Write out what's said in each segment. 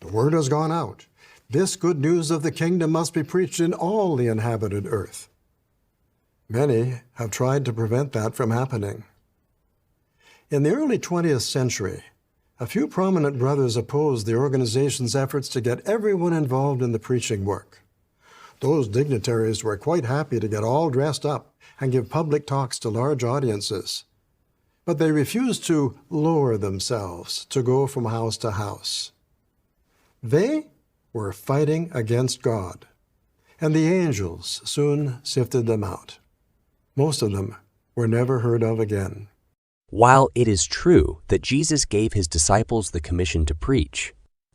The word has gone out. This good news of the kingdom must be preached in all the inhabited earth. Many have tried to prevent that from happening. In the early 20th century, a few prominent brothers opposed the organization's efforts to get everyone involved in the preaching work. Those dignitaries were quite happy to get all dressed up and give public talks to large audiences. But they refused to lower themselves to go from house to house. They were fighting against God, and the angels soon sifted them out. Most of them were never heard of again. While it is true that Jesus gave his disciples the commission to preach,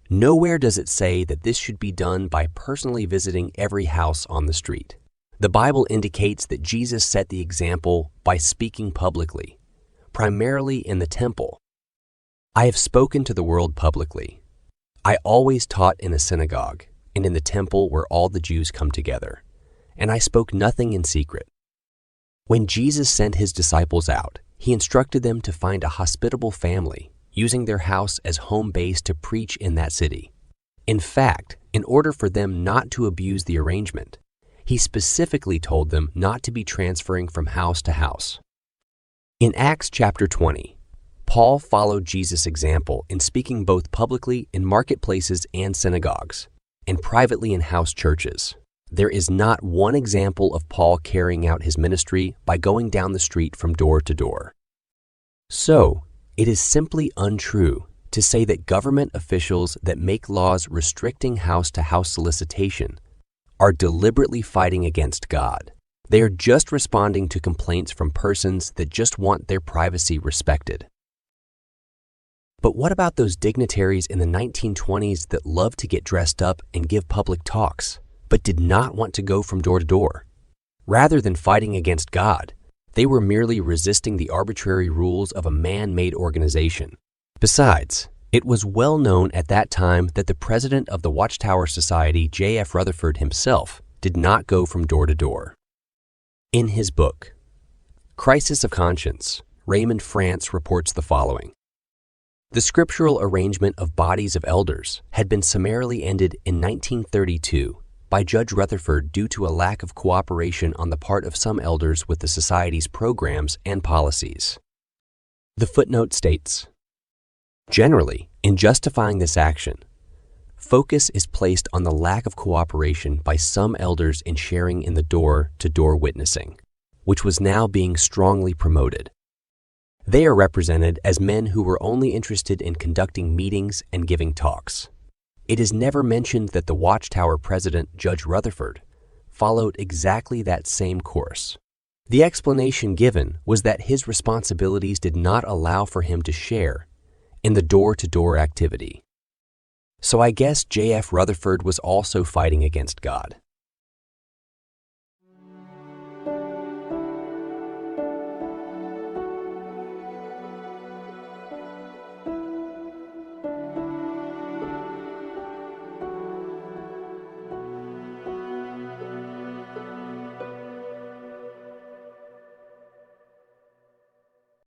nowhere does it say that this should be done by personally visiting every house on the street. The Bible indicates that Jesus set the example by speaking publicly, primarily in the temple. I have spoken to the world publicly. I always taught in a synagogue and in the temple where all the Jews come together, and I spoke nothing in secret. When Jesus sent his disciples out, he instructed them to find a hospitable family, using their house as home base to preach in that city. In fact, in order for them not to abuse the arrangement, he specifically told them not to be transferring from house to house. In Acts chapter 20, Paul followed Jesus' example in speaking both publicly in marketplaces and synagogues, and privately in house churches. There is not one example of Paul carrying out his ministry by going down the street from door to door. So, it is simply untrue to say that government officials that make laws restricting house-to-house solicitation are deliberately fighting against God. They are just responding to complaints from persons that just want their privacy respected. But what about those dignitaries in the 1920s that loved to get dressed up and give public talks, but did not want to go from door to door? Rather than fighting against God, they were merely resisting the arbitrary rules of a man-made organization. Besides, it was well known at that time that the president of the Watchtower Society, J.F. Rutherford himself, did not go from door to door. In his book, Crisis of Conscience, Raymond France reports the following. The scriptural arrangement of bodies of elders had been summarily ended in 1932 by Judge Rutherford due to a lack of cooperation on the part of some elders with the Society's programs and policies. The footnote states, generally, in justifying this action, focus is placed on the lack of cooperation by some elders in sharing in the door-to-door witnessing, which was now being strongly promoted. They are represented as men who were only interested in conducting meetings and giving talks. It is never mentioned that the Watchtower president, Judge Rutherford, followed exactly that same course. The explanation given was that his responsibilities did not allow for him to share in the door-to-door activity. So I guess J.F. Rutherford was also fighting against God.